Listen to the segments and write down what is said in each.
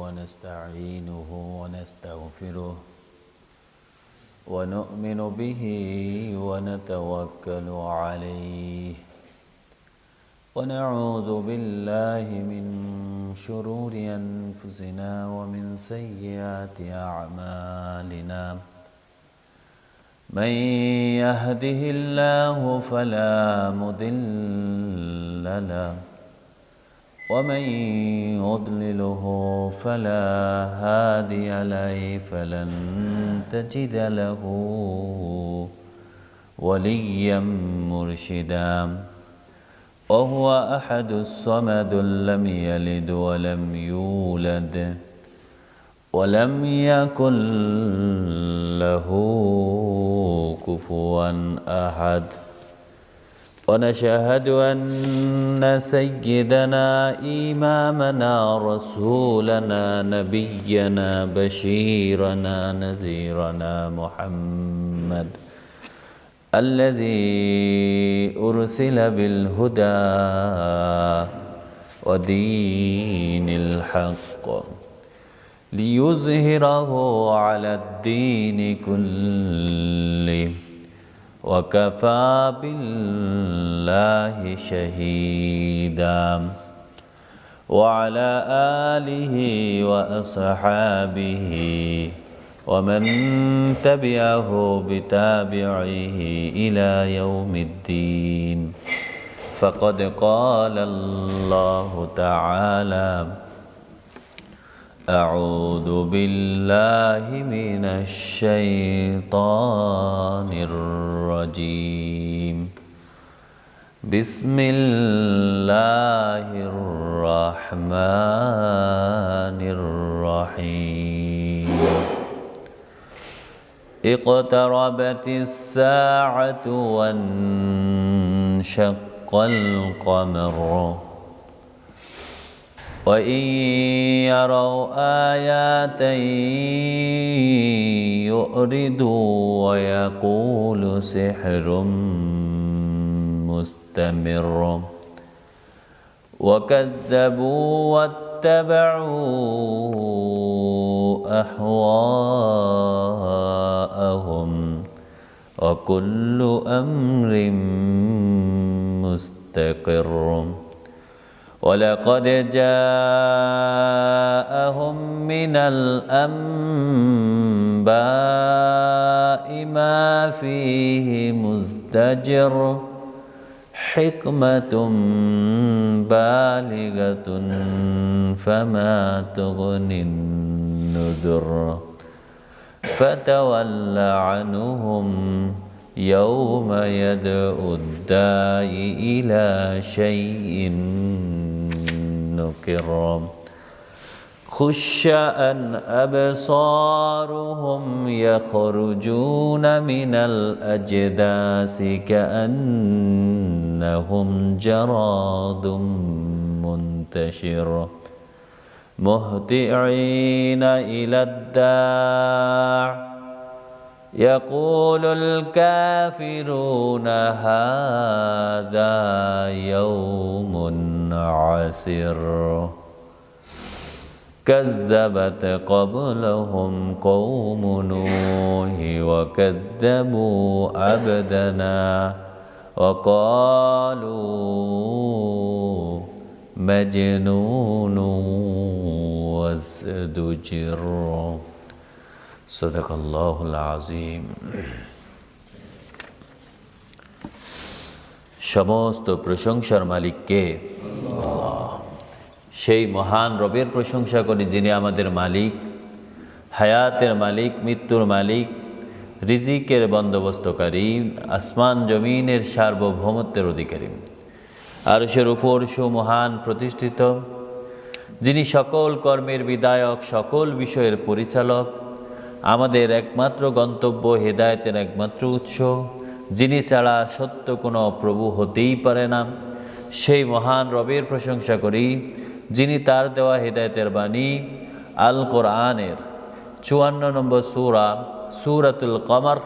ونستعينه ونستغفره ونؤمن به ونتوكل عليه ونعوذ بالله من شرور أنفسنا ومن سيئات أعمالنا من يهده الله فلا مضل له ومن يضلله فلا هادي له فلن تجد له وليا مرشدا وهو أحد الصمد لم يلد ولم يولد ولم يكن له كفوا أحد ونشهد أن سيدنا إمامنا رسولنا نبينا بشيرنا نذيرنا محمد الذي أرسل بالهدى ودين الحق ليظهره على الدين كله وكفى بالله شهيدا وعلى آله وأصحابه ومن تبعه بتابعه إلى يوم الدين فقد قال الله تعالى أعوذ بالله من الشيطان الرجيم بسم الله الرحمن الرحيم اقتربت الساعة وانشق القمر وإن يروا آيات يعرضوا ويقولوا سحر مستمر وكذبوا واتبعوا أهواءهم وكل أمر مستقر ولقد جاءهم من الأنباء ما فيه مزدجر حكمة بالغة فما تغني النذر فتول عنهم يوم يدعو الداعي إلى شيء نكر خش عن أبصارهم يخرجون من الأجداث كأنهم جراد منتشر مهطعين إلى الداع يقول الكافرون هذا يوم عسر كذبت قبلهم قوم نوح وكذبوا عبدنا وقالوا مجنون وازدجر সদাকাল্লাহুল আযীম। সমস্ত প্রশংসার মালিক কে? আল্লাহ। সেই মহান রবের প্রশংসা করি যিনি আমাদের মালিক, হায়াতের মালিক, মৃত্যুর মালিক, রিজিকের বন্দোবস্তকারী, আসমান জমিনের সার্বভৌমত্বের অধিকারী, আরশের উপর সুমহান প্রতিষ্ঠিত, যিনি সকল কর্মের বিধায়ক, সকল বিষয়ের পরিচালক, আমাদের একমাত্র গন্তব্য, হেদায়েতের একমাত্র উৎস, যিনি ছাড়া সত্য কোনো প্রভু হতেই পারে না, সেই মহান রবের প্রশংসা করি যিনি তার দেওয়া হেদায়েতের বাণী আল কোরআনের 54 নম্বর সূরা সূরাতুল কমর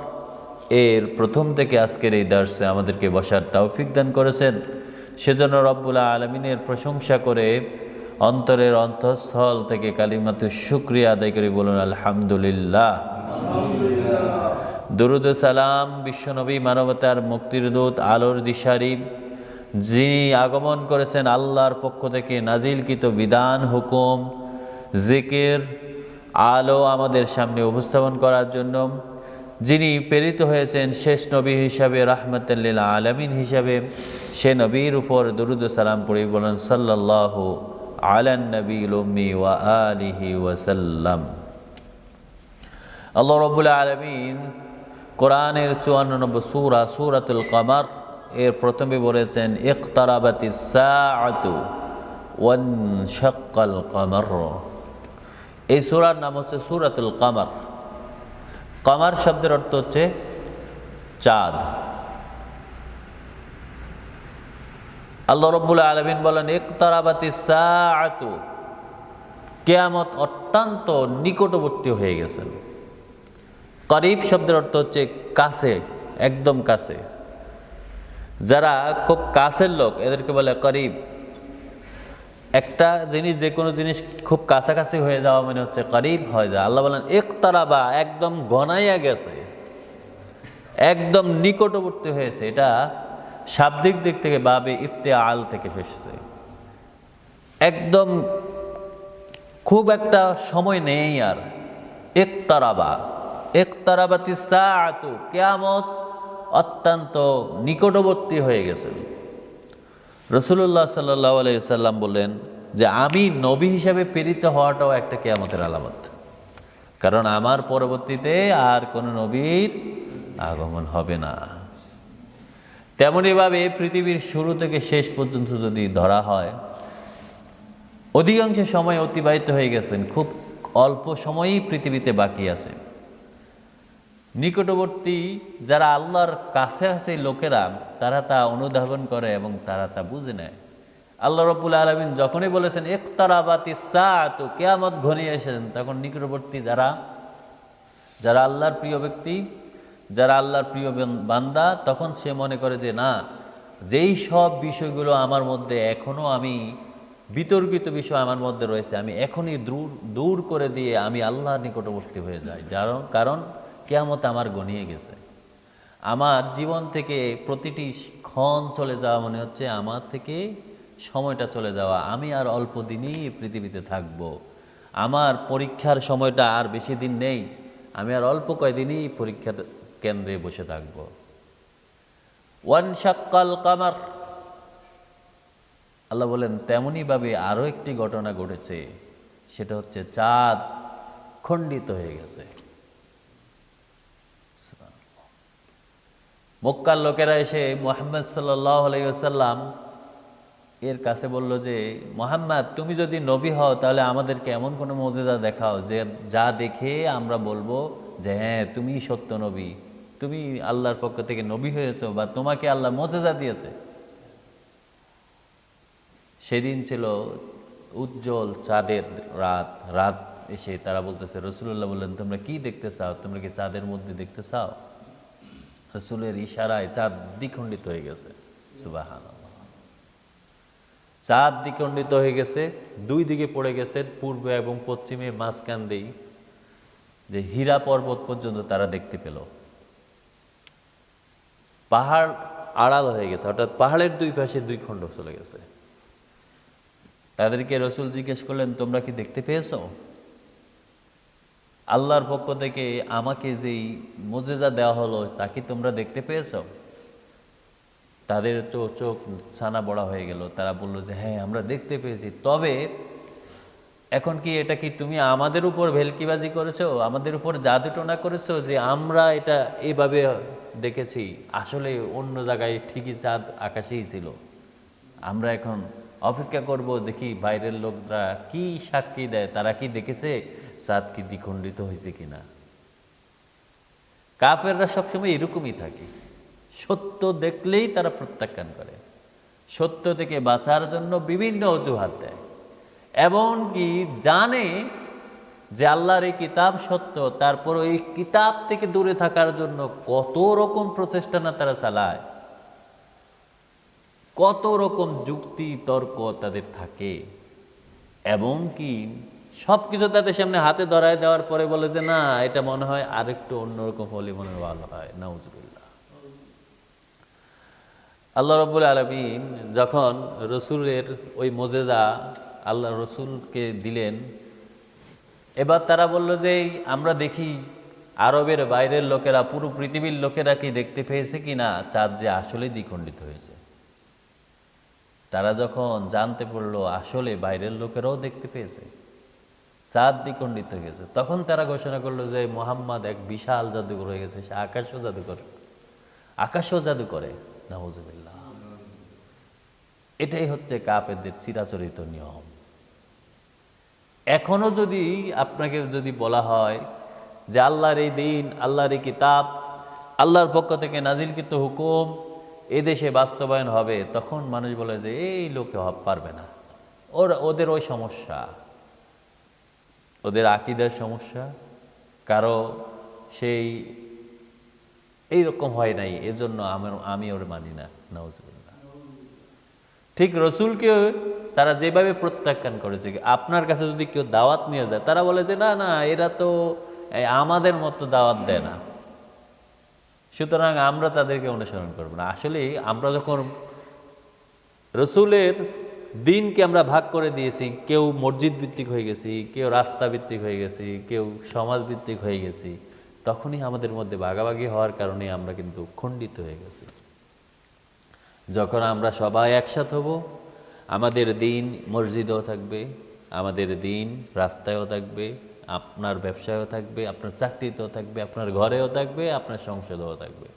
এর প্রথম থেকে আজকের এই দার্সে আমাদেরকে বসার তৌফিক দান করেছেন। সেজন্য রব্বুল আলামিনের প্রশংসা করে অন্তরের অন্তঃস্থল থেকে কালিমাতু শুকরিয়া আদায় করে বলুন আলহামদুলিল্লাহ। দুরুদ ও সালাম বিশ্বনবী মানবতার মুক্তির দূত আলোর দিশারি, যিনি আগমন করেছেন আল্লাহর পক্ষ থেকে নাজিলকৃত বিধান হুকুম জিকির আলো আমাদের সামনে উপস্থাপন করার জন্য, যিনি প্রেরিত হয়েছেন শেষ নবী হিসাবে, রাহমাতাল লিল আলামিন হিসাবে, সে নবীর উপর দুরুদ ও সালাম পড়ে বলেন সাল্লাল্লাহু আলান নবিয়্যিল উম্মি ওয়া আলিহি ওয়া সাল্লাম। আল্লাহ রাব্বুল আলামিন কোরআনের 54 নম্বর সূরা সূরাতুল কমার এর প্রথমে বলেছেন ইকতারাবাতিস সাআতু ওয়ানশাক্কাল কমার। এই সূরার নাম হচ্ছে সূরাতুল কমার। কমার শব্দের অর্থ হচ্ছে চাঁদ। আল্লাহ রাব্বুল আলামিন বলেন ইকতারাবাতিস সাআতু, কিয়ামত অত্যন্ত নিকটবর্তী হয়ে গেছে। করিব শব্দের অর্থ হচ্ছে কাছে, একদম কাছে। যারা খুব কাছের লোক এদেরকে বলে করিব। একটা জিনিস, যে কোনো জিনিস খুব কাছাকাছি হয়ে যাওয়া মানে হচ্ছে করিব হয়ে যাওয়া। আল্লাহ বলেন ইকতারাবা, একদম ঘনাইয়া গেছে, একদম নিকটবর্তী হয়েছে। এটা শাব্দিক দিক থেকে বাবে ইফতিআল থেকে এসেছে। একদম খুব একটা সময় নেই আর। ইকতারাবা, ইকতারাবাতিস সাআতু, কিয়ামত অত্যন্ত নিকটবর্তী হয়ে গেছে। রাসূলুল্লাহ সাল্লাল্লাহু আলাইহি সাল্লাম বললেন যে আমি নবী হিসাবে প্রেরিত হওয়াটাও একটা কিয়ামতের আলামত, কারণ আমার পরবর্তীতে আর কোনো নবীর আগমন হবে না। তেমনইভাবে পৃথিবীর শুরু থেকে শেষ পর্যন্ত যদি ধরা হয়, অধিকাংশ সময় অতিবাহিত হয়ে গেছেন, খুব অল্প সময়ই পৃথিবীতে বাকি আছে। নিকটবর্তী যারা আল্লাহর কাছে আছে লোকেরা, তারা তা অনুধাবন করে এবং তারা তা বুঝে নেয়। আল্লাহ রাব্বুল আলামিন যখনই বলেছেন ইকতারাবাতিস সাআতু, কিয়ামত ঘনিয়ে এসেছেন, তখন নিকটবর্তী যারা আল্লাহর প্রিয় ব্যক্তি, যারা আল্লাহর প্রিয় বান্দা, তখন সে মনে করে যে না, যেই সব বিষয়গুলো আমার মধ্যে এখনো আমি বিতর্কিত বিষয় আমার মধ্যে রয়েছে, আমি এখনই দূর করে দিয়ে আমি আল্লাহর নিকটবর্তী হয়ে যাই। কারণ কিয়ামত আমার ঘনিয়ে গেছে। আমার জীবন থেকে প্রতিটি ক্ষণ চলে যাওয়া মনে হচ্ছে আমার থেকে সময়টা চলে যাওয়া। আমি আর অল্প দিনই পৃথিবীতে থাকব। আমার পরীক্ষার সময়টা আর বেশি দিন নেই। আমি আর অল্প কয়েকদিনই পরীক্ষার কেন্দ্রে বসে থাকব। ওয়ানশাক্কাল কমার, আল্লাহ বলেন তেমনইভাবে আরও একটি ঘটনা ঘটেছে, সেটা হচ্ছে চাঁদ খণ্ডিত হয়ে গেছে। মক্কার লোকেরা এসে মুহাম্মদ সাল্লাল্লাহু আলাইহি ওয়াসাল্লাম এর কাছে বলল যে মুহাম্মদ, তুমি যদি নবী হও তাহলে আমাদেরকে এমন কোনো মুজিজা দেখাও যে যা দেখে আমরা বলবো যে হ্যাঁ তুমি সত্য নবী, তুমি আল্লাহর পক্ষ থেকে নবী হয়েছো, বা তোমাকে আল্লাহ মুজিজা দিয়েছে। সেদিন ছিল উজ্জ্বল চাঁদের রাত এসে তারা বলতেছে, রাসূলুল্লাহ বললেন তোমরা কি দেখতে চাও? তোমরা কি চাঁদের মধ্যে দেখতে চাও? রাসূলের ইশারায় চাঁদ দ্বিখণ্ডিত হয়ে গেছে। সুবহানাল্লাহ। চাঁদ দ্বিখণ্ডিত হয়ে গেছে, দুই দিকে পড়ে গেছে, পূর্বে এবং পশ্চিমে, মাঝখান দিয়ে যে হীরা পর্বত পর্যন্ত তারা দেখতে পেল। পাহাড় আড়াল হয়ে গেছে, অর্থাৎ পাহাড়ের দুই পাশে দুই খণ্ড চলে গেছে। তাদেরকে রাসূল জিজ্ঞেস করলেন তোমরা কি দেখতে পেয়েছো? আল্লাহর পক্ষ থেকে আমাকে যেই মুজিজা দেওয়া হলো তা কি তোমরা দেখতে পেয়েছো? তাদের চোখ ছানা বড়া হয়ে গেল। তারা বলল যে হ্যাঁ আমরা দেখতে পেয়েছি। তবে এখন কি এটা কি তুমি আমাদের উপর ভেলকিবাজি করেছো, আমাদের উপর জাদুটোনা করেছো যে আমরা এটা এইভাবে দেখেছি? আসলে অন্য জায়গায় ঠিকই চাঁদ আকাশেই ছিল। আমরা এখন অপেক্ষা করব, দেখি বাইরের লোকরা কি সাক্ষী দেয়, তারা কি দেখেছে চাঁদ কি দ্বিখণ্ডিত হয়েছে কিনা। কাফেররা সবসময় এরকমই থাকে, সত্য দেখলেই তারা প্রত্যাখ্যান করে, সত্য থেকে বাঁচার জন্য বিভিন্ন অজুহাত দেয়, এমনকি জানে যে আল্লাহর এই কিতাব সত্য, তারপর এই কিতাব থেকে দূরে থাকার জন্য কত রকম প্রচেষ্টা না তারা চালায়, কত রকম যুক্তি তর্ক তাদের থাকে। এবং কি সব কিছু তাদের সামনে হাতে ধরায় দেওয়ার পরে বলে যে না, এটা মনে হয় আরেকটু অন্যরকম হলে মনে হয় ভালো হয়। নাউজুবিল্লাহ। আল্লাহ রাব্বুল আলামিন যখন রসুলের ওই মোজেজা আল্লাহ রসুলকে দিলেন, এবার তারা বলল যে আমরা দেখি আরবের বাইরের লোকেরা, পুরো পৃথিবীর লোকেরা কি দেখতে পেয়েছে কি না চাঁদ যে আসলেই দ্বিখণ্ডিত হয়েছে। তারা যখন জানতে পারলো আসলে বাইরের লোকেরাও দেখতে পেয়েছে চাঁদ দ্বিখণ্ডিত হয়ে গেছে, তখন তারা ঘোষণা করলো যে মুহাম্মদ এক বিশাল জাদুকর হয়ে গেছে, সে আকাশও জাদু করে। নাউজুবিল্লাহ। এটাই হচ্ছে কাফেরদের চিরাচরিত নিয়ম। এখনো যদি আপনাকে যদি বলা হয় যে আল্লাহর এই দিন, আল্লাহর এই কিতাব, আল্লাহর পক্ষ থেকে নাজিলকৃত হুকুম এদেশে বাস্তবায়ন হবে, তখন মানুষ বলে যে এই লোকে পারবে না, ওদের ওই সমস্যা, ওদের আকীদার সমস্যা, কারো সেই এইরকম হয় নাই, এজন্য আমি ওর মানি না। নাউজুবিল্লাহ। ঠিক রসুলকে তারা যেভাবে প্রত্যাখ্যান করেছে, আপনার কাছে যদি কেউ দাওয়াত নিয়ে যায় তারা বলে যে না না, এরা তো আমাদের মতো দাওয়াত দেয় না, সুতরাং আমরা তাদেরকে অনুসরণ করব না। আসলে আমরা যখন রসুলের দিনকে আমরা ভাগ করে দিয়েছি, কেউ মসজিদ ভিত্তিক হয়ে গেছি, কেউ রাস্তা ভিত্তিক হয়ে গেছি, কেউ সমাজ ভিত্তিক হয়ে গেছি, তখনই আমাদের মধ্যে ভাগাভাগি হওয়ার কারণে আমরা কিন্তু খণ্ডিত হয়ে গেছি। যখন আমরা সবাই একসাথে হব, আমাদের দিন মসজিদেও থাকবে, আমাদের দিন রাস্তায়ও থাকবে, আপনার ব্যবসায়ও থাকবে, আপনার চাকরিতেও থাকবে, আপনার ঘরেও থাকবে, আপনার সংসদেও থাকবে,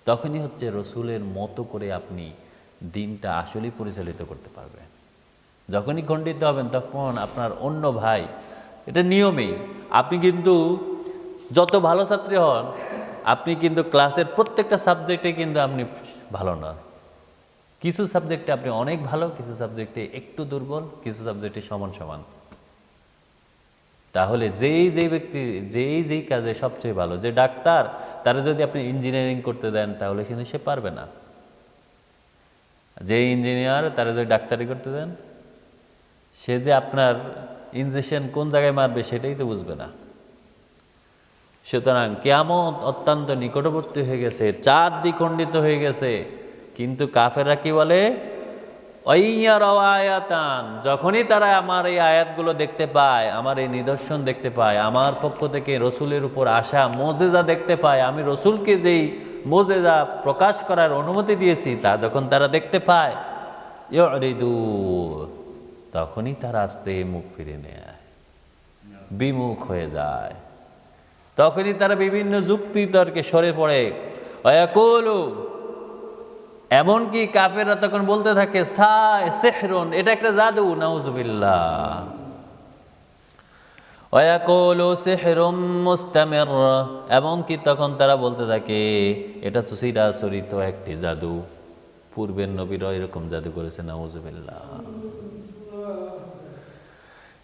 তখনই হচ্ছে রসুলের মতো করে আপনি দিনটা আসলেই পরিচালিত করতে পারবেন। যখনই খণ্ডিত হবেন তখন আপনার অন্য ভাই, এটা নিয়মেই, আপনি কিন্তু যত ভালো ছাত্রী হন, আপনি কিন্তু ক্লাসের প্রত্যেকটা সাবজেক্টে কিন্তু আপনি ভালো না। কিছু সাবজেক্টে আপনি অনেক ভালো, কিছু সাবজেক্টে একটু দুর্বল, কিছু সাবজেক্টে সমান সমান। তাহলে যেই ব্যক্তি যেই কাজে সবচেয়ে ভালো, যে ডাক্তার, তারা যদি আপনি ইঞ্জিনিয়ারিং করতে দেন তাহলে কিন্তু সে পারবে না। যে ইঞ্জিনিয়ার, তারা যদি ডাক্তারি করতে দেন, সে যে আপনার ইনজেকশন কোন জায়গায় মারবে সেটাই তো বুঝবে না। সুতরাং কিয়ামত অত্যন্ত নিকটবর্তী হয়ে গেছে, চাঁদ দ্বিখণ্ডিত হয়ে গেছে, কিন্তু কাফেররা কি বলে? আয়াতান, যখনই তারা আমার এই আয়াতগুলো দেখতে পায়, আমার এই নিদর্শন দেখতে পায়, আমার পক্ষ থেকে রসুলের উপর আসা মোজেজা দেখতে পায়, আমি রসুলকে যেই মোজেজা প্রকাশ করার অনুমতি দিয়েছি তা যখন তারা দেখতে পায়, ইউরিদু, তখনই তারা আস্তে মুখ ফিরে নেয়, বিমুখ হয়ে যায়। তখনই তারা বিভিন্ন যুক্তি তর্কে সরে পড়ে। ওয়াকুলু, এমনকি কাফেররা তখন বলতে থাকে সিহরুন, এটা একটা জাদু। নাউজুবিল্লাহ। ওয়াকুলু সিহরুম মুস্তামির, এমনকি তখন তারা বলতে থাকে এটা তো চিরাচরিত একটি জাদু, পূর্বের নবীরা এরকম জাদু করেছে। নাউজুবিল্লাহ।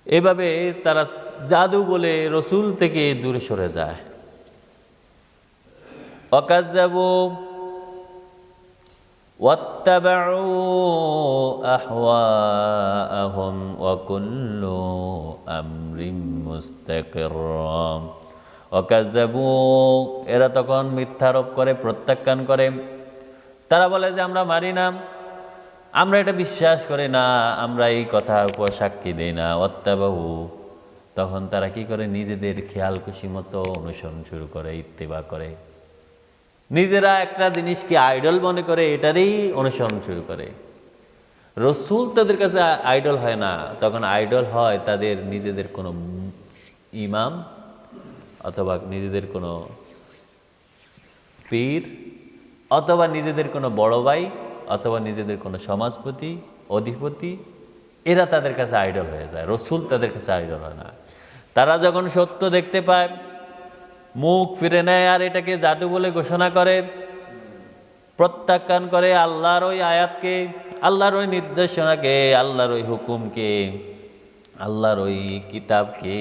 এভাবে তারা জাদু বলে রসুল থেকে দূরে সরে যায়। ওয়াকাজ্জাবু ওয়াত্তাবাউ আহওয়াআহুম ওয়া কুল্লু আমরিন মুস্তাকির। ওয়াকাজ্জাবু, এরা তখন মিথ্যারোপ করে, প্রত্যাখ্যান করে। তারা বলে যে আমরা মানি না, আমরা এটা বিশ্বাস করি না, আমরা এই কথার উপর সাক্ষী দিই না। ওয়াত্তাবাউ, তখন তারা কি করে? নিজেদের খেয়াল খুশি মতো অনুসরণ শুরু করে, ইত্তেবা করে, নিজেরা একটা জিনিসকে আইডল মনে করে এটারই অনুসরণ শুরু করে। রসুল তাদের কাছে আইডল হয় না, তখন আইডল হয় তাদের নিজেদের কোনো ইমাম, অথবা নিজেদের কোনো পীর, অথবা নিজেদের কোনো বড় ভাই, অথবা নিজেদের কোনো সমাজপতি, অধিপতি, এরা তাদের কাছে আইডল হয়ে যায়। রসুল তাদের কাছে আইডল হয় না। তারা যখন সত্য দেখতে পায়, মুখ ফিরে নেয় আর এটাকে জাদু বলে ঘোষণা করে, প্রত্যাখ্যান করে আল্লাহর ওই আয়াতকে, আল্লাহর ওই নির্দেশনাকে, আল্লাহর ওই হুকুমকে, আল্লাহর ওই কিতাবকে।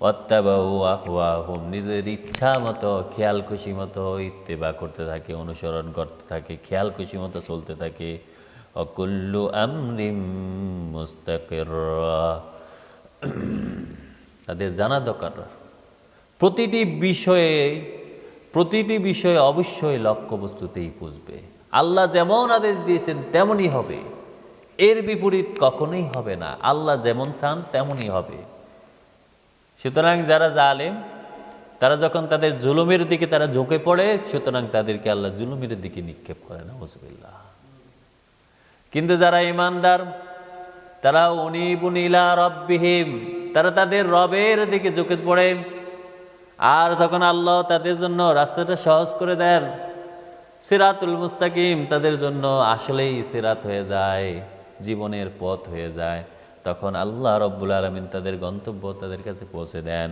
ওয়াত্তাবাউ আহওয়াহুম, নিজের ইচ্ছা মতো, খেয়াল খুশি মতো ইত্তেবা করতে থাকে, অনুসরণ করতে থাকে, খেয়াল খুশি মতো চলতে থাকে। ওয়া কুল্লু আমরিন মুস্তাকির, তাদের জানা দরকার। প্রতিটি বিষয়ে অবশ্যই লক্ষ্যবস্তুতেই বুঝবে। আল্লাহ যেমন আদেশ দিয়েছেন তেমনই হবে, এর বিপরীত কখনোই হবে না। আল্লাহ যেমন চান তেমনই হবে। সুতরাং যারা জালেম, তারা যখন তাদের জুলুমের দিকে তারা ঝুঁকে পড়ে, সুতরাং তাদেরকে আল্লাহ জুলুমের দিকে নিক্ষেপ করে না, নাউযুবিল্লাহ। কিন্তু যারা ঈমানদার, তারা উনিবুন ইলা রাব্বিহিম, তারা তাদের রবের দিকে ঝুঁকে পড়ে, আর তখন আল্লাহ তাদের জন্য রাস্তাটা সহজ করে দেন। সিরাতুল মুস্তাকিম তাদের জন্য আসলেই সিরাত হয়ে যায়, জীবনের পথ হয়ে যায়। তখন আল্লাহ রব্বুল আলামিন তাদের গন্তব্য তাদের কাছে পৌঁছে দেন।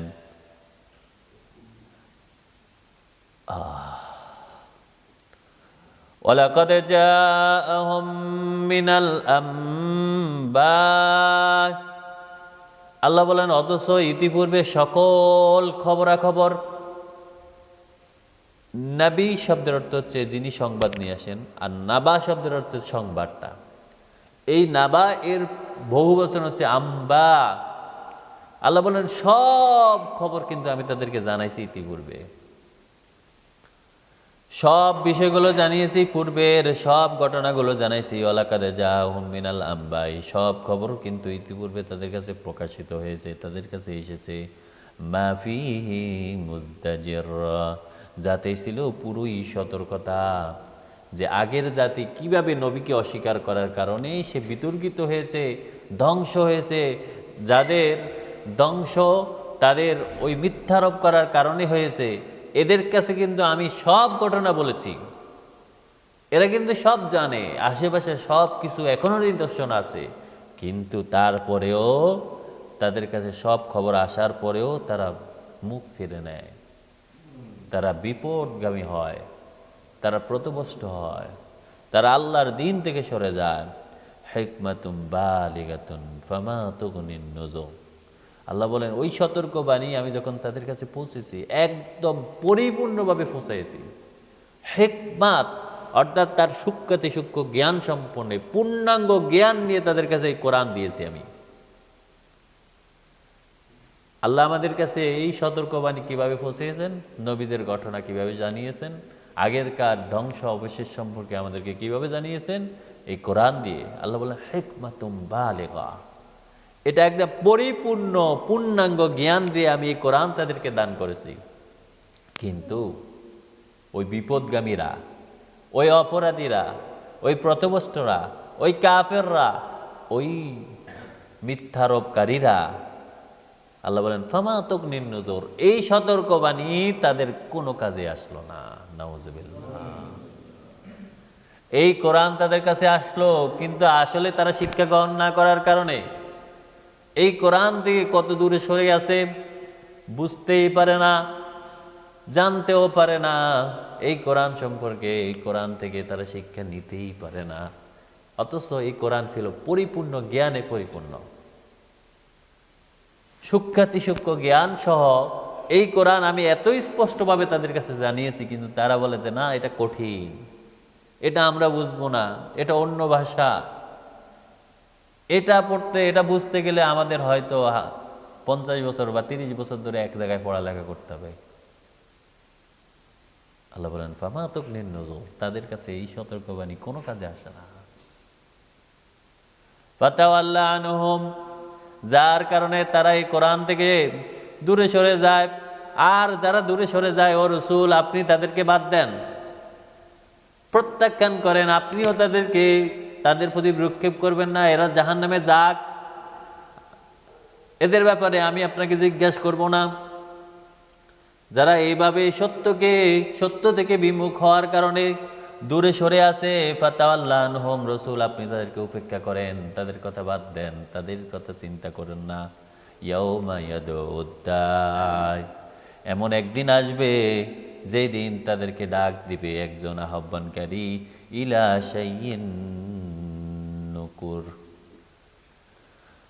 ওয়ালাকাদ জাআহুম মিনাল আম্বা, আল্লাহ বলেন অথচ ইতিপূর্বে সকল খবরাখবর, নবী শব্দের অর্থ হচ্ছে যিনি সংবাদ নিয়ে আসেন, আর নাবা শব্দের অর্থ সংবাদটা। এই নাবা এর বহু বচন হচ্ছে আম্বা। আল্লাহ বলেন সব খবর কিন্তু আমি তাদেরকে জানাইছি ইতিপূর্বে, সব বিষয়গুলো জানিয়েছি, পূর্বের সব ঘটনাগুলো জানাইছি। ওয়ালাকাদ জাআহুম মিনাল আম্বা, সব খবর কিন্তু ইতিপূর্বে তাদের কাছে প্রকাশিত হয়েছে, তাদের কাছে এসেছে। মা ফিহি মুজদাজির, যাতে ছিল পুরোই সতর্কতা, যে আগের জাতি কিভাবে নবীকে অস্বীকার করার কারণে সে বিতর্কিত হয়েছে, ধ্বংস হয়েছে। যাদের ধ্বংস তাদের ওই মিথ্যারোপ করার কারণে হয়েছে, এদের কাছে কিন্তু আমি সব ঘটনা বলেছি। এরা কিন্তু সব জানে, আশেপাশে সব কিছু এখনো নিদর্শন আছে, কিন্তু তারপরেও তাদের কাছে সব খবর আসার পরেও তারা মুখ ফিরে নেয়, তারা বিপদগামী হয়, তারা প্রতবষ্ট হয়, তারা আল্লাহর দিন থেকে সরে যায়। হিকমাতুম বালিগাতুন ফামা তুগনিন নুযুর, আল্লাহ বলেন ওই সতর্কবাণী আমি যখন তাদের কাছে পৌঁছেছি, একদম পরিপূর্ণভাবে পৌঁছাইছি। হিকমাত অর্থাৎ তার সূক্ষ্মাতি সূক্ষ্ম জ্ঞান সম্পন্ন পূর্ণাঙ্গ জ্ঞান নিয়ে তাদের কাছে এই কোরআন দিয়েছি আমি। আল্লাহ আমাদের কাছে এই সতর্কবাণী কিভাবে পৌঁছেছেন, নবীদের ঘটনা কিভাবে জানিয়েছেন, আগেরকার ধ্বংস অবশেষ সম্পর্কে আমাদেরকে কিভাবে জানিয়েছেন, এই কোরআন দিয়ে। আল্লাহ বলেন হিকমাতুম বালিগা, এটা একদম পরিপূর্ণ পূর্ণাঙ্গ জ্ঞান দিয়ে আমি এই কোরআন তাদেরকে দান করেছি। কিন্তু ওই বিপদগামীরা, ওই অপরাধীরা, ওই প্রতবষ্টরা, ওই কাফেররা, ওই মিথ্যারোপকারীরা, আল্লাহ বলেন ফামা তুগনিন নুযুর, এই সতর্কবাণী তাদের কোনো কাজে আসলো না, নাউযুবিল্লাহ। এই কোরআন তাদের কাছে আসলো, কিন্তু আসলে তারা শিক্ষা গ্রহণ না করার কারণে এই কোরআন থেকে কত দূরে সরে আছে বুঝতেই পারে না, জানতেও পারে না এই কোরআন সম্পর্কে। এই কোরআন থেকে তারা শিক্ষা নিতেই পারে না, অথচ এই কোরআন ছিল পরিপূর্ণ জ্ঞানে পরিপূর্ণ, সূক্ষ্মাতি সূক্ষ্ম জ্ঞান সহ এই কোরআন আমি এতই স্পষ্টভাবে তাদের কাছে জানিয়েছি, কিন্তু তারা বলে যে না এটা কঠিন, এটা আমরা বুঝবো না, এটা অন্য ভাষা, এটা পড়তে এটা বুঝতে গেলে আমাদের হয়তো 50 বছর বা 30 বছর ধরে এক জায়গায় পড়ালেখা করতে হবে। আল্লাহ বলেন ফামা তুগনিন নুযুর, তাদের কাছে এই সতর্কবাণী কোনো কাজে আসে না। ফাতাওয়াল্লা আনহুম, যার কারণে তারা এই কোরআন থেকে দূরে সরে যায়। আর যারা দূরে সরে যায়, ও রাসূল আপনি তাদেরকে বাদ দেন, প্রত্যাখ্যান করেন, আপনিও তাদের প্রতি ভ্রুক্ষেপ করবেন না, এরা জাহান্নামে যাক, এদের ব্যাপারে আমি আপনাকে জিজ্ঞাসা করব না। যারা এইভাবে সত্য থেকে বিমুখ হওয়ার কারণে দূরে সরে আছে, ফাতাওয়াল্লা আনহুম, রাসূল আপনি তাদেরকে উপেক্ষা করেন, তাদের কথা বাদ দেন, তাদের কথা চিন্তা করেন না। ইয়াউমা ইয়াদউদ দাঈ, এমন একদিন আসবে যেই দিন তাদেরকে ডাক দিবে একজন আহ্বানকারী, ইলা শাইইন নুকুর।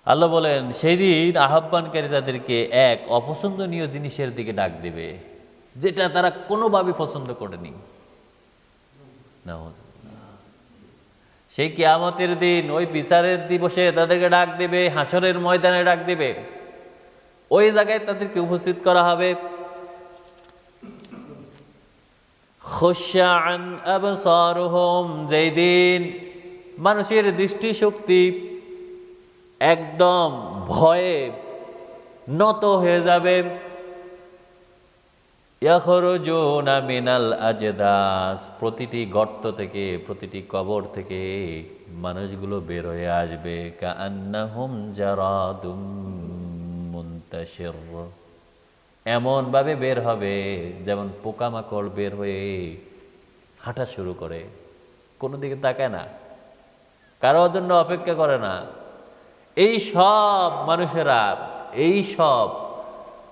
আল্লাহ বলেন সেই দিন আহ্বানকারী তাদেরকে এক অপছন্দনীয় জিনিসের দিকে ডাক দিবে, যেটা তারা কোনোভাবে পছন্দ করেনি। সেই কিয়ামতের দিন, ওই বিচারের দিবসে তাদেরকে ডাক দেবে, হাসরের ময়দানে ডাক দেবে। ওই জায়গায় তাদেরকে উপস্থিত করা হবে। খুশআন আবসারুহুম, যেই দিন মানুষের দৃষ্টিশক্তি একদম ভয়ে নত হয়ে যাবে। ইয়াখরুজুনা মিনাল আজদাস, প্রতিটি গর্ত থেকে, প্রতিটি কবর থেকে মানুষগুলো বের হয়ে আসবে। কাআন্নাহুম জারাদুম মুনতাশির, এমন ভাবে বের হবে যেমন পোকামাকড় বের হয়ে হাঁটা শুরু করে, কোনো দিকে তাকায় না, কারোর জন্য অপেক্ষা করে না। এই সব মানুষেরা, এই সব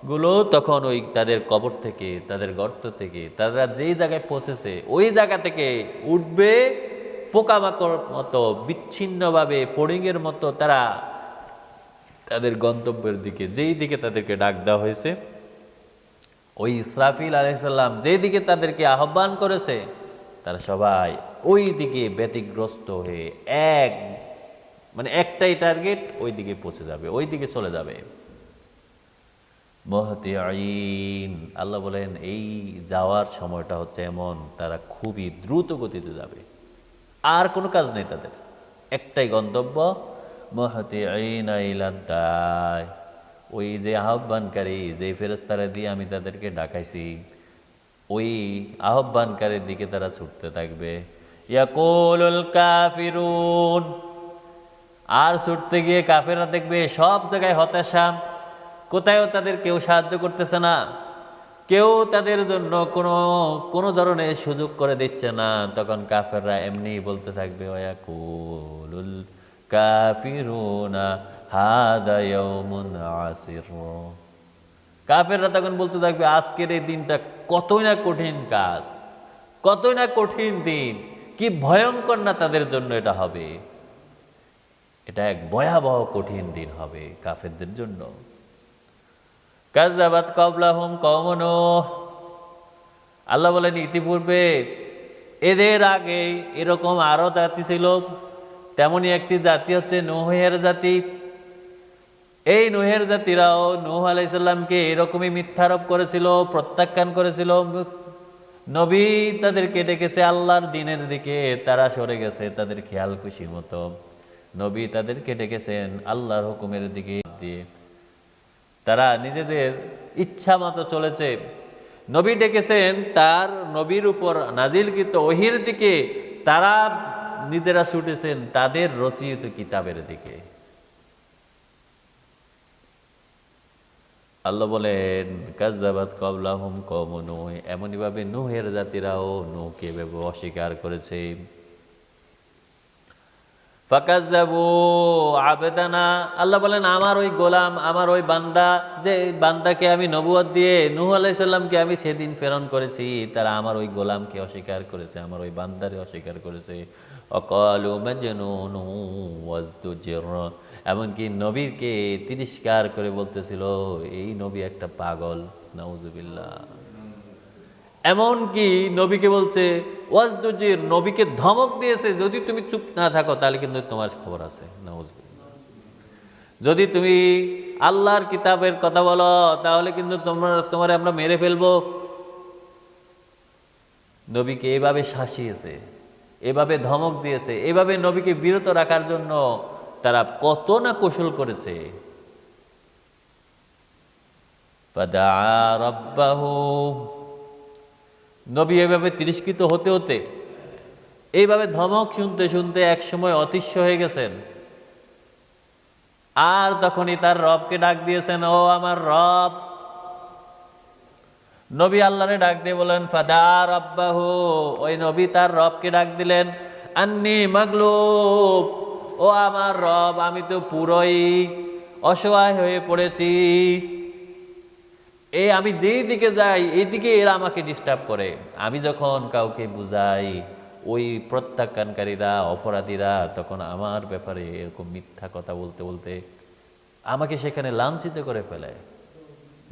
গুলো তখন ওই তাদের কবর থেকে, তাদের গর্ত থেকে, তারা যেই জায়গায় পৌঁছেছে ওই জায়গা থেকে উঠবে পোকামাকড় মতো, বিচ্ছিন্নভাবে ফড়িংয়ের মতো তারা তাদের গন্তব্যের দিকে, যেই দিকে তাদেরকে ডাক দেওয়া হয়েছে, ওই ইসরাফিল আলাইহিস সালাম যেই দিকে তাদেরকে আহ্বান করেছে, তারা সবাই ওই দিকে ব্যতিগ্রস্ত হয়ে একটাই টার্গেট, ওই দিকে পৌঁছে যাবে, ওই দিকে চলে যাবে। মুহতিঈন, আল্লাহ বলেন এই যাওয়ার সময়টা হচ্ছে এমন, তারা খুবই দ্রুত গতিতে যাবে, আর কোনো কাজ নেই তাদের, একটাই গন্তব্য। মুহতিঈনা ইলাদ দাই, ওই যে আহ্বানকারী, যে ফেরেশতারা দিয়ে আমি তাদেরকে ডাকাইছি, ওই আহ্বানকারীর দিকে তারা ছুটতে থাকবে। ইয়াকুলুল কাফিরুন, আর ছুটতে গিয়ে কাফেররা দেখবে সব জায়গায় হতাশা, কোথায়ও তাদের কেউ সাহায্য করতেছে না, কেউ তাদের জন্য কোনো ধরনের সুযোগ করে দিচ্ছে না। তখন কাফেররা এমনি বলতে থাকবে, ওয়াকুলুল কাফিরুনা হাদা ইয়াউমুন আসির, কাফেররা তখন বলতে থাকবে আজকের এই দিনটা কতই না কঠিন কাজ, কতই না কঠিন দিন, কি ভয়ঙ্কর না তাদের জন্য এটা হবে, এটা এক ভয়াবহ কঠিন দিন হবে কাফেরদের জন্য। কাযযাবাত ক্বাবলাহুম কওমু নূহ, আল্লাহ বলেন ইতিপূর্বে এদের আগে এরকম আরো জাতি ছিল, তেমনি একটি জাতি হচ্ছে নূহের জাতি। এই নূহের জাতিরাও নূহ আলাইহিস সালামকে এরকমই মিথ্যারোপ করেছিল, প্রত্যাখ্যান করেছিল। নবী তাদেরকে ডেকেছে আল্লাহর দ্বীনের দিকে, তারা সরে গেছে তাদের খেয়াল খুশির মতো। নবী তাদেরকে ডেকেছেন আল্লাহর হুকুমের দিকে দিয়ে, তারা নিজেদের ইচ্ছা মতো চলেছে। নবী ডেকেছেন তার নবীর উপর নাজিলকৃত ওহীর দিকে, তারা নিজেরা ছুটেছেন তাদের রচিত কিতাবের দিকে। আল্লাহ বলেন কাযযাবাত ক্বাবলাহুম কওমু নূহ, এমনই ভাবে নূহের জাতিরাও নূহকে অস্বীকার করেছে। ফাকাযযাবু আবদানা, আল্লাহ বলেন আমার ওই গোলাম, আমার ওই বান্দা, যে বান্দাকে আমি নবুয়ত দিয়ে নূহ আলাইহিস সালামকে আমি সেদিন প্রেরণ করেছি, তারা আমার ওই গোলামকে অস্বীকার করেছে, আমার ওই বান্দারে অস্বীকার করেছে। ওয়াকালু মাজনুন ওয়াজদুজির, এমনকি নবীকে তিরস্কার করে বলতেছিল এই নবী একটা পাগল, নাউজুবিল্লাহ। এমনকি নবীকে বলছে ওয়াজদুজির, নবীকে ধমক দিয়েছে যদি তুমি চুপ না থাকো তাহলে কিন্তু তোমার খবর আছে, নাউজুবিল্লাহ। যদি তুমি আল্লাহর কিতাবের কথা বলো তাহলে কিন্তু তোমার আমরা মেরে ফেলবো। নবীকে এভাবে শাসিয়েছে, এভাবে ধমক দিয়েছে, এভাবে নবীকে বিরত রাখার জন্য তারা কত না কৌশল করেছে। ফাদা রাব্বাহু, নবী এভাবে তিরস্কৃত হতে হতে, এইভাবে ধমক শুনতে শুনতে এক সময় অতিষ্ঠ হয়ে গেছেন, আর তখনই তার রবকে ডাক দিয়েছেন, ও আমার রব। নবী আল্লাহরে ডাক দিয়ে বলেন ফাদা রাব্বাহু, ওই নবী তার রবকে ডাক দিলেন, আন্নী মাগলুব, ও আমার রব আমি তো পুরোই অসহায় হয়ে পড়েছি, আমি যেই দিকে যাই এই দিকে এরা আমাকে ডিস্টার্ব করে। আমি যখন কাউকে বুঝাই ওই প্রত্যাখ্যানকারীরা, অপরাধীরা তখন আমার ব্যাপারে এরকম মিথ্যা কথা বলতে বলতে আমাকে সেখানে লাঞ্ছিত করে ফেলে,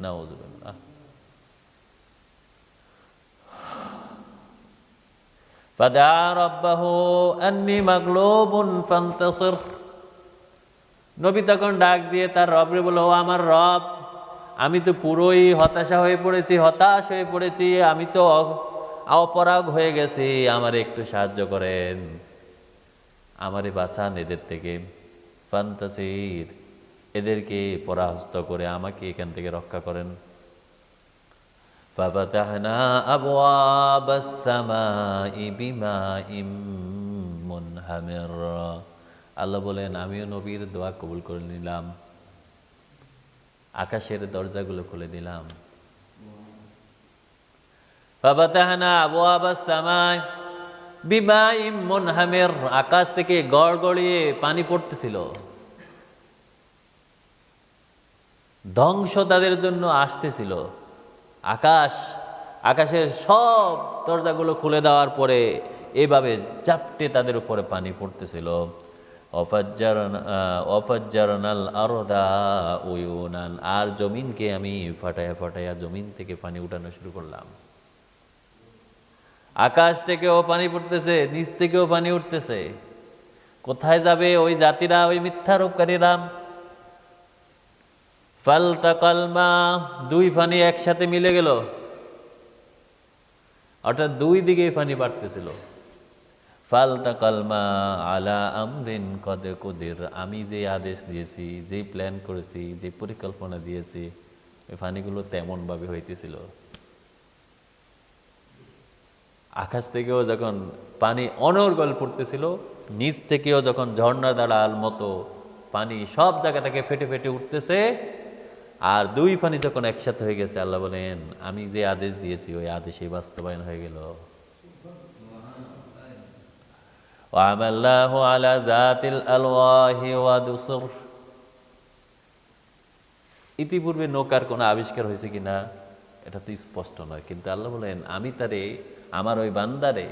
নাউজুবিল্লাহ। ফাদা রাব্বাহু আন্নী মাগলুবুন ফান্তাসির, নবী তখন ডাক দিয়ে তার রবরে বলল, ও আমার রব আমি তো পুরোই হতাশ হয়ে পড়েছি, আমি তো অপরাগ হয়ে গেছি, আমারে একটু সাহায্য করেন, আমারে বাঁচান এদের থেকে। ফান্তাসির, এদেরকে পরাহস্ত করে আমাকে এখান থেকে রক্ষা করেন। ফাফাতাহনা আবওয়াবাস সামাই বিমাইম মুনহামির। আল্লাহ বলেন, আমিও নবীর দোয়া কবুল করে নিলাম, আকাশের দরজাগুলো খুলে দিলাম। ফাফাতাহনা আবওয়াবাস সামাই বিমাইম মুনহামির, আকাশ থেকে গড়গড়িয়ে পানি পড়তেছিল, ধ্বংস তাদের জন্য আসতেছিল। আকাশের সব দরজাগুলো খুলে দেওয়ার পরে এভাবে চাপটে তাদের উপরে পানি পড়তেছিল। অফাজ্জারনাল আরদা উয়ুনান, আর জমিনকে আমি ফাটায়া জমিন থেকে পানি উঠানো শুরু করলাম। আকাশ থেকেও পানি পড়তেছে, নিচ থেকেও পানি উঠতেছে। কোথায় যাবে ওই জাতিরা, ওই মিথ্যারোপকারীরা? ফালতাকাল মা, দুই পানি একসাথে মিলে গেল, অর্থাৎ দুই দিকে পানি বাড়তেছিল। ফালতাকাল মা আলা আমরিন কদ কুদির, আমি যে আদেশ দিয়েছি, যে প্ল্যান করেছি, যে পরিকল্পনা দিয়েছি, ওই পানিগুলো তেমন ভাবে হইতেছিল। আকাশ থেকেও যখন পানি অনর্গল পড়তেছিল, নিচ থেকেও যখন ঝর্ণা দাঁড়াল মতো পানি সব জায়গা থেকে ফেটে ফেটে উঠতেছে, আর দুই পানি যখন একসাথে হয়ে গেছে, আল্লাহ বলেন, আমি যে আদেশ দিয়েছি ওই আদেশে বাস্তবায়ন হয়ে গেল। ওয়ামাল্লাহু আলা যাতিল আলওয়াহি ওয়া দুসুর, ইতিপূর্বে নৌকার কোনো আবিষ্কার হয়েছে কিনা এটা তো স্পষ্ট নয়, কিন্তু আল্লাহ বলেন, আমি তারে, আমার ওই বান্দারে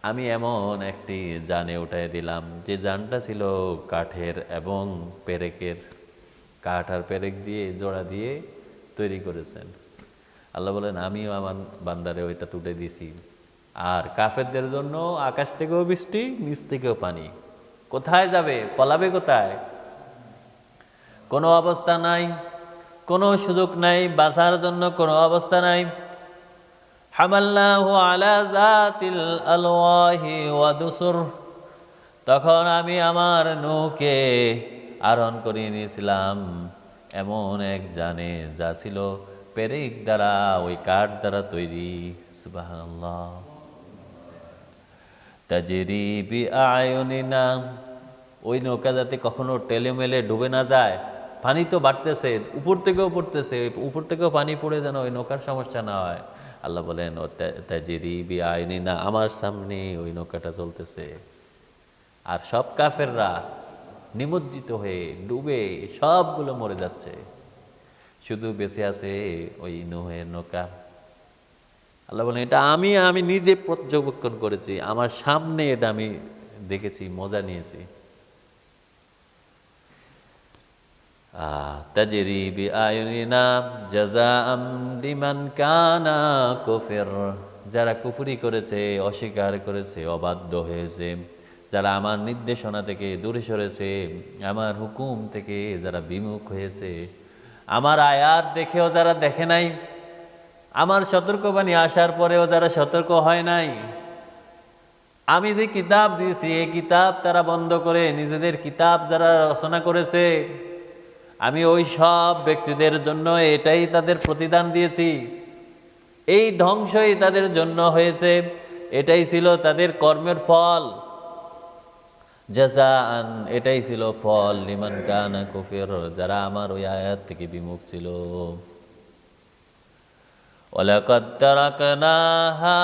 আমি এমন একটি জানে উঠাই দিলাম, যে জানটা ছিল কাঠের এবং পেরেকের, কাঠ আর পেরেক দিয়ে জোড়া দিয়ে তৈরি করেছেন। আল্লাহ বলেন, আমিও আমার বান্দারে ওইটা তুলে দিছি। আর কাফেরদের জন্য আকাশ থেকেও বৃষ্টি, নিচ থেকেও পানি। কোথায় যাবে, পলাবে কোথায়? কোনো অবস্থা নাই, কোনো সুযোগ নাই, বাঁচার জন্য কোনো অবস্থা নাই। হামাল্লাহু আলা যাতিল আলওয়াহি ওয়া দুসুর, তখন আমি আমার নৌকে আরোহণ করিয়ে নিয়েছিলাম এমন এক জানে, যা ছিল পেরেক দ্বারা, ওই কাঠ দ্বারা তৈরি। সুবহানাল্লাহ। তাজরি বিআয়ুনিনা, ওই নৌকা যাতে কখনো টেলেমেলে ডুবে না যায়। পানি তো বাড়তেছে, উপর থেকেও পড়তেছে, উপর থেকেও পানি পড়ে যেন ওই নৌকার সমস্যা না হয়। আল্লাহ বলেন, ও তাজরি বিআয়ুনিনা, আমার সামনে ওই নৌকাটা চলতেছে, আর সব কাফেররা নিমজ্জিত হয়ে ডুবে সবগুলো মরে যাচ্ছে, শুধু বেঁচে আছে ওই নূহের নৌকা। আল্লাহ বলেন, এটা আমি নিজে পর্যবেক্ষণ করেছি, আমার সামনে এটা আমি দেখেছি, মজা নিয়েছি। তাজরি বিআয়ুনিনা জাযাআম লিমান কানা কুফির, যারা কুফরি করেছে, অস্বীকার করেছে, অবাধ্য হয়েছে, যারা আমার নির্দেশনা থেকে দূরে সরেছে, আমার হুকুম থেকে যারা বিমুখ হয়েছে, আমার আয়াত দেখেও যারা দেখে নাই, আমার সতর্কবাণী আসার পরেও যারা সতর্ক হয় নাই, আমি যে কিতাব দিয়েছি এই কিতাব তারা বন্ধ করে নিজেদের কিতাব যারা রচনা করেছে, আমি ওই সব ব্যক্তিদের জন্য এটাই তাদের প্রতিদান দিয়েছি। এই ধ্বংসই তাদের জন্য হয়েছে, এটাই ছিল তাদের কর্মের ফল। জাযাআন, এটাই ছিল ফল, লিমান কানা কুফির, যারা আমার ওই আয়াত থেকে বিমুখ ছিল। ওয়ালাকাদ তারাকনাহা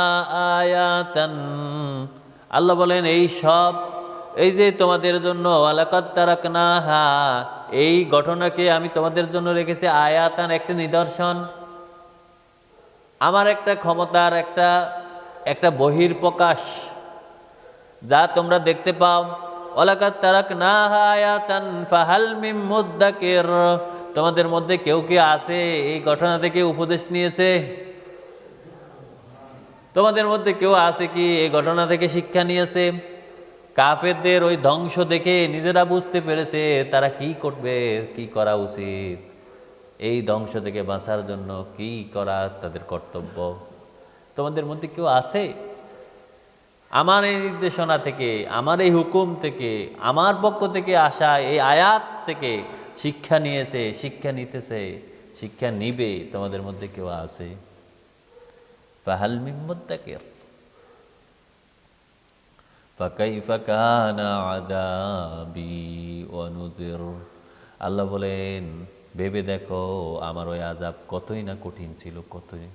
আয়াতান, আল্লাহ বলেন, এই যে তোমাদের জন্য, ওয়ালাকাদ তারাকনাহা, এই ঘটনাকে আমি তোমাদের জন্য রেখেছি আয়াতান, একটা নিদর্শন, আমার একটা ক্ষমতার একটা বহির্প্রকাশ, যা তোমরা দেখতে পাও। ওয়ালাকাদ তারাকনাহা আয়াতান ফাহাল মিন মুদ্দাকির, তোমাদের মধ্যে কেউ কি আছে এই ঘটনা থেকে উপদেশ নিয়েছে? তোমাদের মধ্যে কেউ আছে কি এই ঘটনা থেকে শিক্ষা নিয়েছে? কাফেরদের ওই ধ্বংস দেখে নিজেরা বুঝতে পেরেছে তারা কি করবে, কি করা উচিত। এই ধ্বংস থেকে বাঁচার জন্য কি করা তাদের কর্তব্য। তোমাদের মধ্যে কেউ আছে আমার এই নির্দেশনা থেকে, আমার এই হুকুম থেকে, আমার পক্ষ থেকে আসা এই আয়াত থেকে শিক্ষা নিয়েছে, শিক্ষা নিতেছে, শিক্ষা নিবে? তোমাদের মধ্যে কেউ আছে? ফাহাল মিন মুদ্দাকির ফাকাইফা কানা আযাবি ওয়া নুযির। আল্লাহ বলেন, ভেবে দেখো আমার ওই আযাব কতই না কঠিন ছিল, কতই,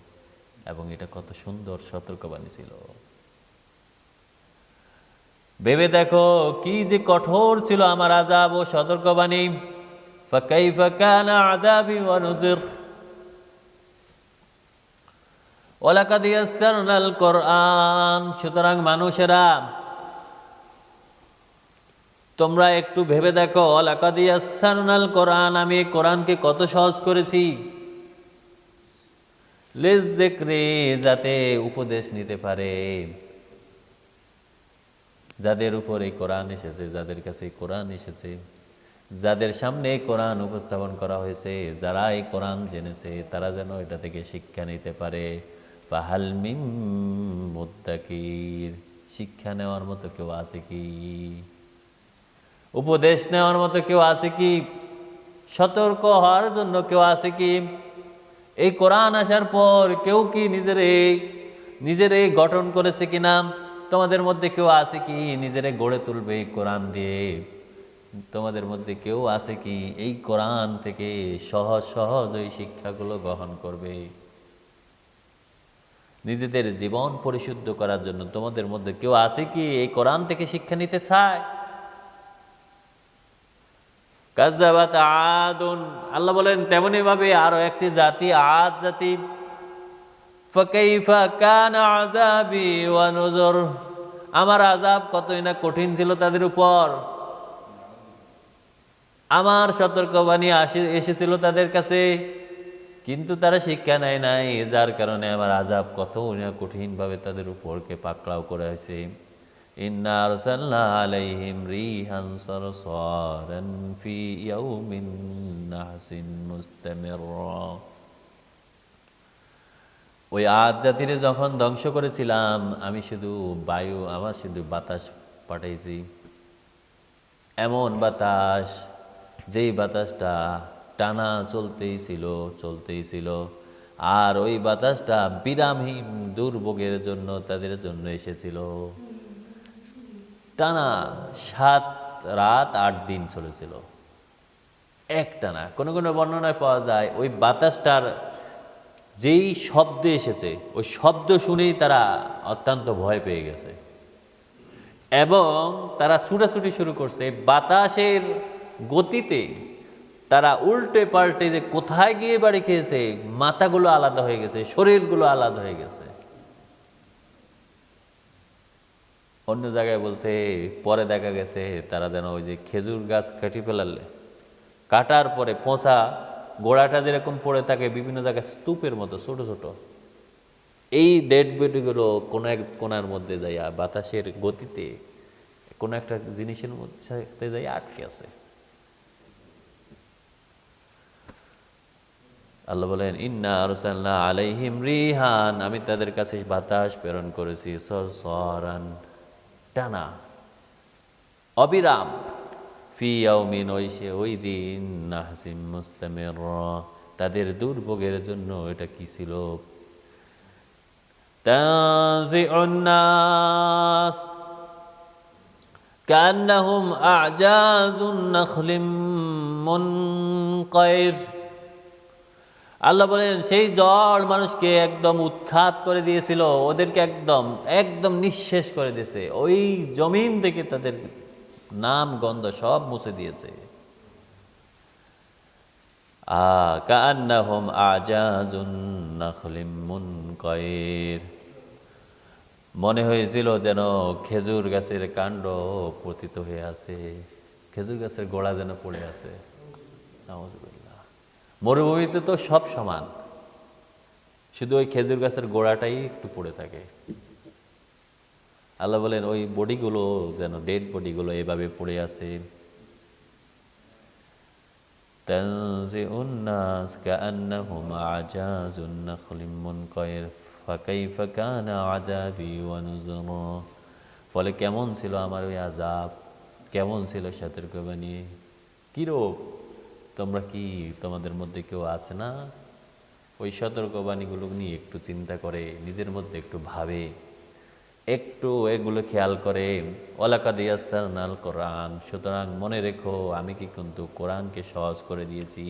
এবং এটা কত সুন্দর সতর্কবাণী ছিল। ভেবে দেখো কি যে কঠোর ছিল আমার আযাব ও সতর্কবাণী। ফাকাইফা কানা আযাবি ওয়া নুযির। ওয়ালাকাদ ইয়াসসারনাল কোরআন। সুতরাং মানুষেরা তোমরা একটু ভেবে দেখো, ওয়ালাকাদ ইয়াসসারনাল কোরআন, আমি কোরআনকে কত সহজ করেছি। লিযযিকরি, যাতে উপদেশ নিতে পারে যাদের উপর এই কোরআন এসেছে, যাদের কাছে এই কোরআন এসেছে, যাদের সামনে এই কোরআন উপস্থাপন করা হয়েছে, যারা এই কোরআন জেনেছে, তারা যেন এটা থেকে শিক্ষা নিতে পারে। ফাহাল মিন মুদ্দাকির, শিক্ষা নেওয়ার মতো কেউ আছে কি? উপদেশ নেওয়ার মতো কেউ আছে কি? সতর্ক হওয়ার জন্য কেউ আছে কি? এই কোরআন আসার পর কেউ কি নিজেরে গঠন করেছে কিনা? তোমাদের মধ্যে কেউ আছে কি নিজেরে গড়ে তুলবে এই কোরআন দিয়ে? তোমাদের মধ্যে কেউ আছে কি এই কোরআন থেকে সহজ সহজ ওই শিক্ষাগুলো গ্রহণ করবে? নিজেদের জীবন পরিশুদ্ধ করার জন্য তোমাদের মধ্যে কেউ আছে কি এই কোরআন থেকে শিক্ষা নিতে চায়? কাযযাবাত আদুন, আল্লাহ বলেন তেমনি ভাবে আরো একটি জাতি, আদ জাতি। ফাকাইফা কানা আযাবি ওয়া নুযুর, আমার আযাব কতই না কঠিন ছিল তাদের উপর, আমার সতর্কবাণী এসেছিল তাদের কাছে, কিন্তু তারা শিক্ষা নেয় নাই, যার কারণে আমার আযাব কত না কঠিন ভাবে তাদের উপরকে পাকড়াও করে আছে। ইন্না আরসালনা আলাইহিম রিহান সারসারান ফি ইয়াউমিন নাহসিন মুস্তামির। ওই আদ জাতিরে যখন ধ্বংস করেছিলাম, আমি শুধু শুধু বাতাস পাঠাইছি, এমন বাতাস যেই বাতাসটা টানা চলতেই ছিল, আর ওই বাতাসটা বিরামহীন দুর্ভোগের জন্য তাদের জন্য এসেছিল। টানা 7 রাত 8 দিন চলেছিল একটানা। কোনো কোনো বর্ণনায় পাওয়া যায় ওই বাতাসটার যেই শব্দ এসেছে, ওই শব্দ শুনেই তারা অত্যন্ত ভয় পেয়ে গেছে এবং তারা ছুটাছুটি শুরু করছে। বাতাসের গতিতে তারা উল্টে পাল্টে যে কোথায় গিয়ে বাড়ি খেয়েছে, মাথাগুলো আলাদা হয়ে গেছে, শরীরগুলো আলাদা হয়ে গেছে। অন্য জায়গায় বলছে পরে দেখা গেছে তারা যেন ওই যে খেজুর গাছ কাটি ফেলালে, কাটার পরে পচা গোড়াটা যেরকম পড়ে থাকে বিভিন্ন জায়গায় স্তূপের মতো ছোট ছোট, এই ডেড বডিগুলো কোনো এক কোনার মধ্যে যাইয়া বাতাসের গতিতে কোনো একটা জিনিসের মধ্যে যাইয়া আটকে আছে। আল্লাহ বলেন, ইন্না আরসালনা আলাইহিম রিহান, আমি তাদের কাছে বাতাস প্রেরণ করেছি, সরসরান, টানা অবিরাম, ফি ইয়াউমিন, ওই দিন, নাহসিন মুস্তামির, তাদের দুর্ভোগের জন্য এটা কি ছিল? তাযিউন নাস কান্নাহুম আ'জাজুন নাখলিম মুনকাইর। আল্লাহ বলেন সেই ঝড় মানুষকে একদম উৎখাত করে দিয়েছিল, ওদেরকে একদম নিঃশেষ করে দিয়েছে, ওই জমিন থেকে তাদের নাম গন্ধ সব মুছে দিয়েছে। কান্নাহুম আ'জাজুন নাখলিম মুনকাইর, মনে হয়েছিল যেন খেজুর গাছের কাণ্ড পতিত হয়ে আছে, খেজুর গাছের গোড়া যেন পড়ে আছে। নাউযুবিল্লাহ। মরুভূমিতে তো সব সমান, শুধু ওই খেজুর গাছের গোড়াটাই একটু পড়ে থাকে। আল্লাহ বলেন ওই বডিগুলো যেন, ডেড বডিগুলো এভাবে পড়ে আছে। তানজিউন নাস কাআন্নাহুম আজাজুন নাখলিম মুনকাইর ফাকাইফা কানা আযাবি ওয়া নুযুর। ফলে কেমন ছিল আমার ওই আযাব, কেমন ছিল সতর্কবাণী। কিরূপ, তোমরা কি, তোমাদের মধ্যে কেউ আছে না ওই সতর্কবাণীগুলো নিয়ে একটু চিন্তা করে, নিজের মধ্যে একটু ভাবে, একটু এগুলো খেয়াল করে। ওয়ালাকাদ ইয়াসসারনাল কোরআন, সুতরাং মনে রেখো আমি কিন্তু কোরআনকে সহজ করে দিয়েছি।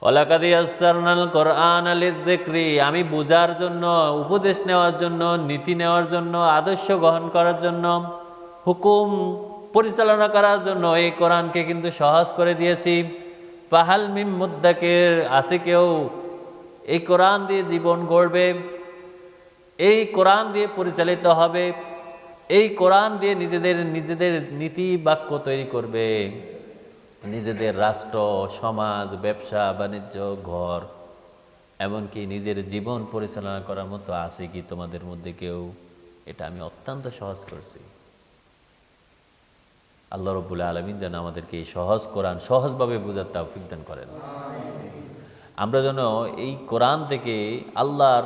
ওয়ালাকাদ ইয়াসসারনাল কোরআন লিযিকরি, আমি বুঝার জন্য, উপদেশ নেওয়ার জন্য, নীতি নেওয়ার জন্য, আদর্শ গ্রহণ করার জন্য, হুকুম পরিচালনা করার জন্য এই কোরআনকে কিন্তু সহজ করে দিয়েছি। ফাহাল মিন মুদ্দাকির, আছে কেউ এই কোরআন দিয়ে জীবন গড়বে, এই কোরআন দিয়ে পরিচালিত হবে, এই কোরআন দিয়ে নিজেদের নীতি বাক্য তৈরি করবে, নিজেদের রাষ্ট্র, সমাজ, ব্যবসা বাণিজ্য, ঘর, এমনকি নিজের জীবন পরিচালনা করার মতো আছে কি তোমাদের মধ্যে কেউ? এটা আমি অত্যন্ত সহজ করছি। আল্লাহ রাব্বুল আলামিন যেন আমাদেরকে এই সহজ কোরআন সহজভাবে বোঝার তৌফিক দান করেন। আমরা যেন এই কোরআন থেকে আল্লাহর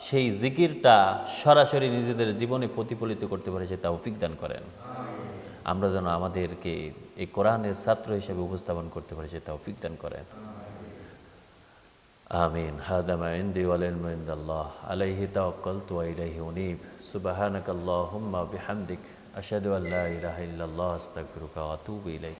সেই জিকিরটা সরাসরি নিজেদের জীবনে প্রতিফলিত করতে পারে, সে তৌফিক দান করেন। আমরা যেন আমাদেরকে এই কোরআনের ছাত্র হিসেবে উপস্থাপন করতে পারি, সে তৌফিক দান করেন। আমিন। হাদা মা ইনদি ওয়াল ইলমু ইনদাল্লাহ, আলাইহি তাওয়াক্কালতু ওয়া ইলাইহি উনীব। সুবহানাকাল্লাহুম্মা বিহামদিক, আশহাদু আল্লা ইলাহা ইল্লাল্লাহ, আস্তাগফিরুকা ওয়া আতুবু ইলাইক।